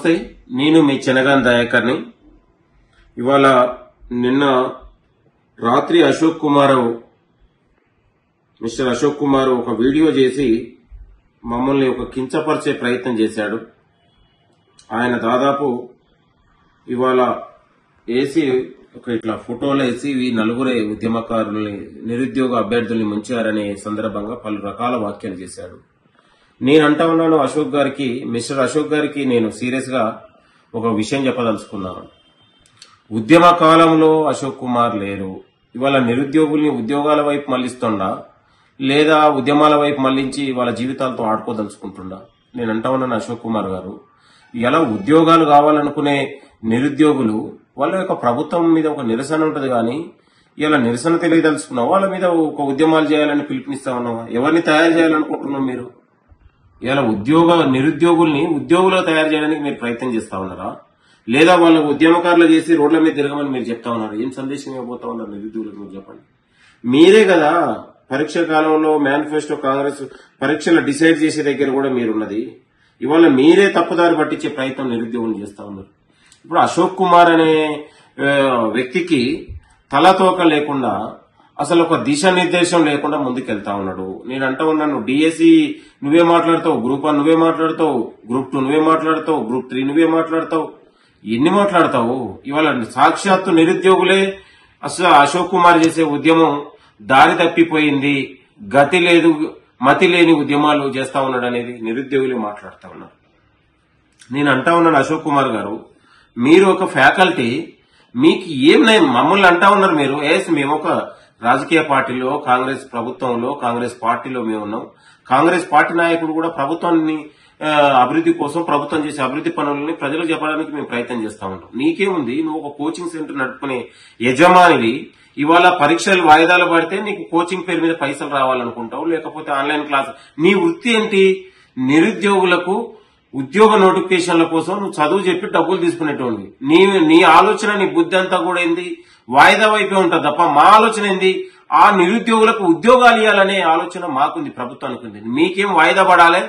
నమస్తే, నేను మీ చెనగాన్ దయాకర్ని. ఇవాళ నిన్న రాత్రి మిస్టర్ అశోక్ కుమార్ ఒక వీడియో చేసి మమ్మల్ని ఒక కించపరిచే ప్రయత్నం చేశాడు. ఆయన దాదాపు ఇవాళ వేసి ఒక ఇట్లా ఫోటోలు వేసి ఈ నలుగురే ఉద్యమకారుల్ని, నిరుద్యోగ అభ్యర్థుల్ని ముంచారనే సందర్భంగా పలు రకాల వ్యాఖ్యలు చేశాడు. నేను అంటా ఉన్నాను మిస్టర్ అశోక్ గారికి నేను సీరియస్ గా ఒక విషయం చెప్పదలుచుకున్నాను. ఉద్యమ కాలంలో అశోక్ కుమార్ లేరు. ఇవాళ నిరుద్యోగుల్ని ఉద్యోగాల వైపు మళ్లిస్తుండా లేదా ఉద్యమాల వైపు మళ్లించి వాళ్ళ జీవితాలతో ఆడుకోదలుచుకుంటుండా? నేను అంటా ఉన్నాను అశోక్ కుమార్ గారు, ఇలా ఉద్యోగాలు కావాలనుకునే నిరుద్యోగులు వాళ్ళ యొక్క ప్రభుత్వం మీద ఒక నిరసన ఉంటది, కానీ ఇలా నిరసన తెలియదలుచుకున్నావు, వాళ్ళ మీద ఒక ఉద్యమాలు చేయాలని పిలుపునిస్తా ఉన్నావా? ఎవరిని తయారు చేయాలనుకుంటున్నావు మీరు? ఇలా నిరుద్యోగుల్ని ఉద్యోగులుగా తయారు చేయడానికి మీరు ప్రయత్నం చేస్తా ఉన్నారా, లేదా వాళ్ళ ఉద్యమకారులు చేసి రోడ్ల మీద తిరగమని మీరు చెప్తా ఉన్నారు? ఏం సందేశం ఇవ్వబోతా ఉన్నారు నిరుద్యోగులకు? మీరు చెప్పండి. మీరే కదా పరీక్ష కాలంలో మేనిఫెస్టో కాంగ్రెస్ పరీక్షలు డిసైడ్ చేసే దగ్గర కూడా మీరున్నది. ఇవాళ మీరే తప్పుదారి పట్టించే ప్రయత్నం నిరుద్యోగులు చేస్తా ఉన్నారు. ఇప్పుడు అశోక్ కుమార్ అనే వ్యక్తికి తలతోక లేకుండా, అసలు ఒక దిశానిర్దేశం లేకుండా ముందుకెళ్తా ఉన్నాడు. నేను అంటా ఉన్నాను, డిఎస్సి నువ్వే మాట్లాడతావు, గ్రూప్ 1 నువ్వే మాట్లాడతావు, గ్రూప్ 2 నువ్వే మాట్లాడతావు, గ్రూప్ 3 నువ్వే మాట్లాడతావు, ఎన్ని మాట్లాడతావు? ఇవాళ సాక్షాత్తు నిరుద్యోగులే అసలు అశోక్ కుమార్ చేసే ఉద్యమం దారి తప్పిపోయింది, గతి లేదు, మతి లేని ఉద్యమాలు చేస్తా ఉన్నాడు అనేది నిరుద్యోగులే మాట్లాడుతా ఉన్నారు. నేను అంటా ఉన్నాను అశోక్ కుమార్ గారు, మీరు ఒక ఫ్యాకల్టీ, మీకు ఏం మమ్మల్ని అంటా ఉన్నారు మీరు. మేము ఒక రాజకీయ పార్టీలో, కాంగ్రెస్ ప్రభుత్వంలో, కాంగ్రెస్ పార్టీలో మేము ఉన్నాం. కాంగ్రెస్ పార్టీ నాయకుడు కూడా ప్రభుత్వాన్ని అభివృద్ధి కోసం, ప్రభుత్వం చేసే అభివృద్ధి పనులని ప్రజలకు చెప్పడానికి మేము ప్రయత్నం చేస్తా ఉంటాం. నీకేముంది, నువ్వు ఒక కోచింగ్ సెంటర్ నడుపుకునే యజమానివి. ఇవాళ పరీక్షలు వాయిదాలు పడితే నీకు కోచింగ్ పేరు మీద పైసలు రావాలనుకుంటావు, లేకపోతే ఆన్లైన్ క్లాస్. నీ వృత్తి ఏంటి? నిరుద్యోగులకు ఉద్యోగ నోటిఫికేషన్ల కోసం నువ్వు చదువు చెప్పి డబ్బులు తీసుకునేటోంది. నీ ఆలోచన, నీ బుద్ధి అంతా కూడా ఏంది? వాయిదా వైపే ఉంటుంది తప్ప మా ఆలోచన ఏంది? ఆ నిరుద్యోగులకు ఉద్యోగాలు ఇవ్వాలనే ఆలోచన మాకుంది, ప్రభుత్వానికి ఉంది. మీకేం వాయిదా పడాలి,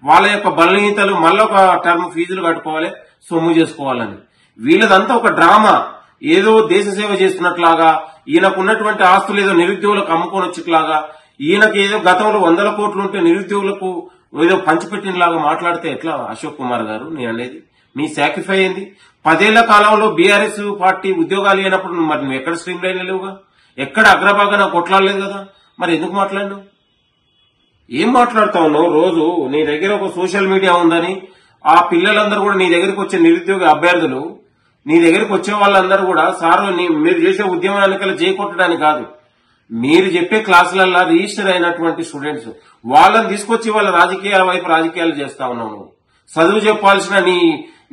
వాళ్ళ యొక్క బలహీనతలు మళ్ళీ ఒక టర్మ్ ఫీజులు కట్టుకోవాలి, సొమ్ము చేసుకోవాలని. వీళ్ళదంతా ఒక డ్రామా. ఏదో దేశ సేవ చేస్తున్నట్లాగా, ఈయనకున్నటువంటి ఆస్తులు ఏదో నిరుద్యోగులకు అమ్ముకొని వచ్చేట్లాగా, ఈయనకి ఏదో గతంలో 100 కోట్లు ఉంటే నిరుద్యోగులకు ఏదో పంచిపెట్టినలాగా మాట్లాడితే ఎట్లా అశోక్ కుమార్ గారు? నేను అనేది మీ సాక్రిఫై ఏంది? 10 ఏళ్ల కాలంలో బీఆర్ఎస్ పార్టీ ఉద్యోగాలు అయినప్పుడు మరి నువ్వు ఎక్కడ స్ట్రీమ్ లైన్ లేవుగా, ఎక్కడ అగ్రభాగాన కొట్లాడలేదు కదా, మరి ఎందుకు మాట్లాడినావు? ఏం మాట్లాడుతా ఉన్నావు? రోజు నీ దగ్గర ఒక సోషల్ మీడియా ఉందని ఆ పిల్లలందరూ కూడా, నీ దగ్గరికి వచ్చే నిరుద్యోగ అభ్యర్థులు, నీ దగ్గరికి వచ్చే వాళ్ళందరూ కూడా, సారు మీరు చేసే ఉద్యమానికల్లా చేకొట్టడానికి కాదు, మీరు చెప్పే క్లాసులల్లా రిజిస్టర్ అయినటువంటి స్టూడెంట్స్, వాళ్ళని తీసుకొచ్చి వాళ్ళ రాజకీయాల వైపు రాజకీయాలు చేస్తా ఉన్నావు. నువ్వు చదువు చెప్పాల్సిన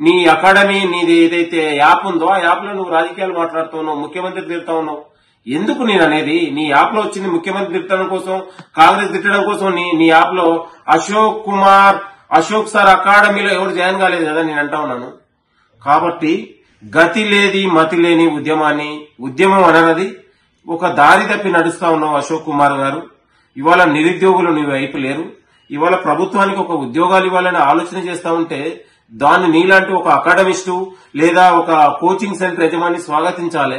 నీ అకాడమీ, నీది ఏదైతే యాప్ ఉందో ఆ యాప్ లో నువ్వు రాజకీయాలు మాట్లాడుతూ ఉన్నావు, ముఖ్యమంత్రి తిడతా ఉన్నావు. ఎందుకు నేను అనేది? నీ యాప్ లో వచ్చింది ముఖ్యమంత్రి తిట్టడం కోసం, కాంగ్రెస్ తిట్టడం కోసం. నీ యాప్ లో అశోక్ సార్ అకాడమీలో ఎవరు జాయిన్ కాలేదు కదా, నేను అంటా ఉన్నాను. కాబట్టి గతి లేని మతి లేని ఉద్యమం అనది ఒక దారి తప్పి నడుస్తా ఉన్నావు అశోక్ కుమార్ గారు. ఇవాళ నిరుద్యోగులు నీ వైపు లేరు. ఇవాళ ప్రభుత్వానికి ఒక ఉద్యోగాలు ఇవ్వాలని ఆలోచన చేస్తా ఉంటే దాన్ని నీలాంటి ఒక అకాడమిస్టు లేదా ఒక కోచింగ్ సెంటర్ యజమాని స్వాగతించాలి.